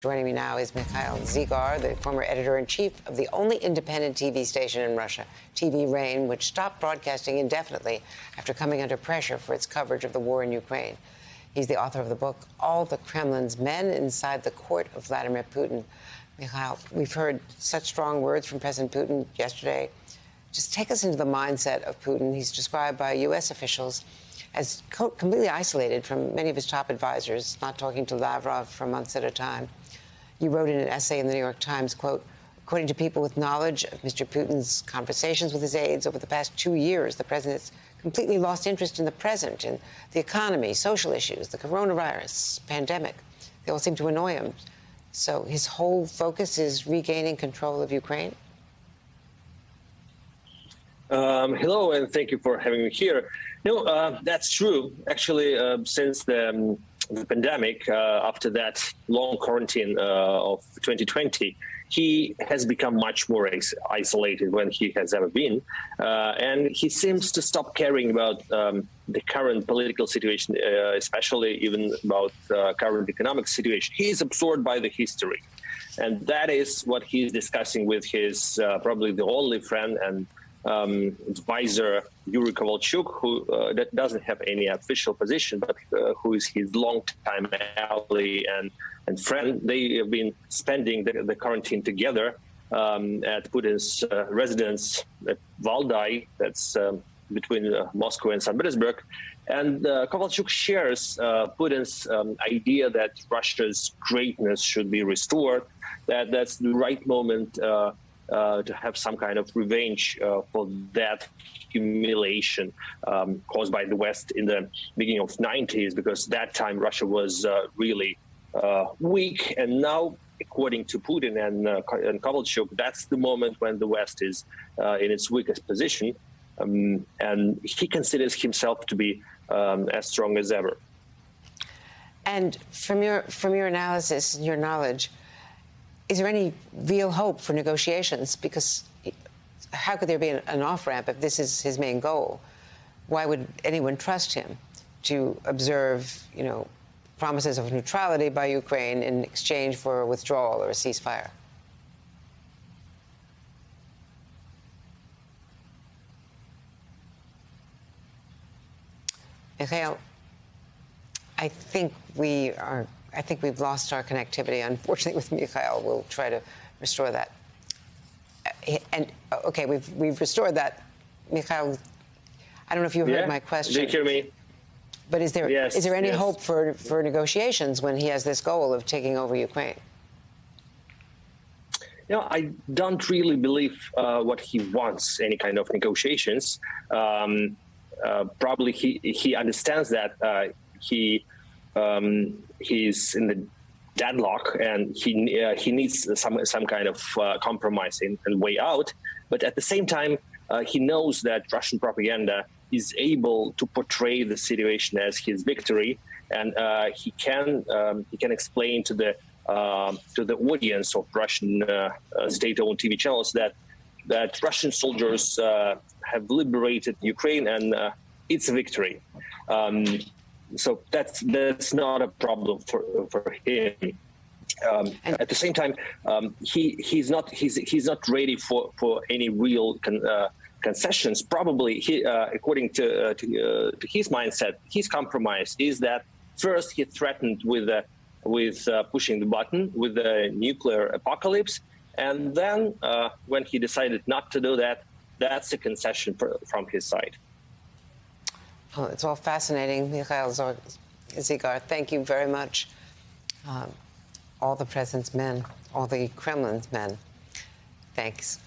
Joining me now is Mikhail Zygar, the former editor-in-chief of the only independent TV station in Russia, TV Rain, which stopped broadcasting indefinitely after coming under pressure for its coverage of the war in Ukraine. He's the author of the book, All the Kremlin's Men Inside the Court of Vladimir Putin. Mikhail, we've heard such strong words from President Putin yesterday. Just take us into the mindset of Putin. He's described by U.S. officials as completely isolated from many of his top advisors, not talking to Lavrov for months at a time. You wrote in an essay in the New York Times, quote, according to people with knowledge of Mr. Putin's conversations with his aides over the past 2 years, the president's completely lost interest in the present, in the economy, social issues, the coronavirus, pandemic. They all seem to annoy him. So his whole focus is regaining control of Ukraine? Hello, and thank you for having me here. No, that's true. Actually, since the pandemic, after that long quarantine of 2020, he has become much more isolated than he has ever been. And he seems to stop caring about the current political situation, especially even about current economic situation. He is absorbed by the history. And that is what he's discussing with his probably the only friend and advisor, Yuri Kovalchuk, who that doesn't have any official position, but who is his longtime ally and friend. They have been spending the quarantine together at Putin's residence at Valdai, that's between Moscow and St. Petersburg. And Kovalchuk shares Putin's idea that Russia's greatness should be restored, that that's the right moment to have some kind of revenge for that humiliation caused by the West in the beginning of 90s, because that time Russia was really weak. And now, according to Putin and Kovalchuk, that's the moment when the West is in its weakest position. And he considers himself to be as strong as ever. And from your analysis and your knowledge, is there any real hope for negotiations? Because how could there be an off-ramp if this is his main goal? Why would anyone trust him to observe, promises of neutrality by Ukraine in exchange for a withdrawal or a ceasefire? Mikhail, I think we've lost our connectivity, unfortunately, with Mikhail. We'll try to restore that. And okay, we've restored that. Mikhail, I don't know if you heard my question. Did you hear me? But is there any hope for negotiations when he has this goal of taking over Ukraine? I don't really believe what he wants, any kind of negotiations. Probably he understands that he's in the deadlock and he needs some kind of compromise and way out. But at the same time, he knows that Russian propaganda is able to portray the situation as his victory, and he can explain to the audience of Russian state-owned TV channels that Russian soldiers have liberated Ukraine and it's a victory. So that's not a problem for him. At the same time, he's not ready for any real concessions. Probably, according to his mindset, his compromise is that first he threatened with pushing the button with the nuclear apocalypse, and then when he decided not to do that, that's a concession from his side. Oh, it's all fascinating, Mikhail Zygar. Thank you very much. All the president's men, all the Kremlin's men. Thanks.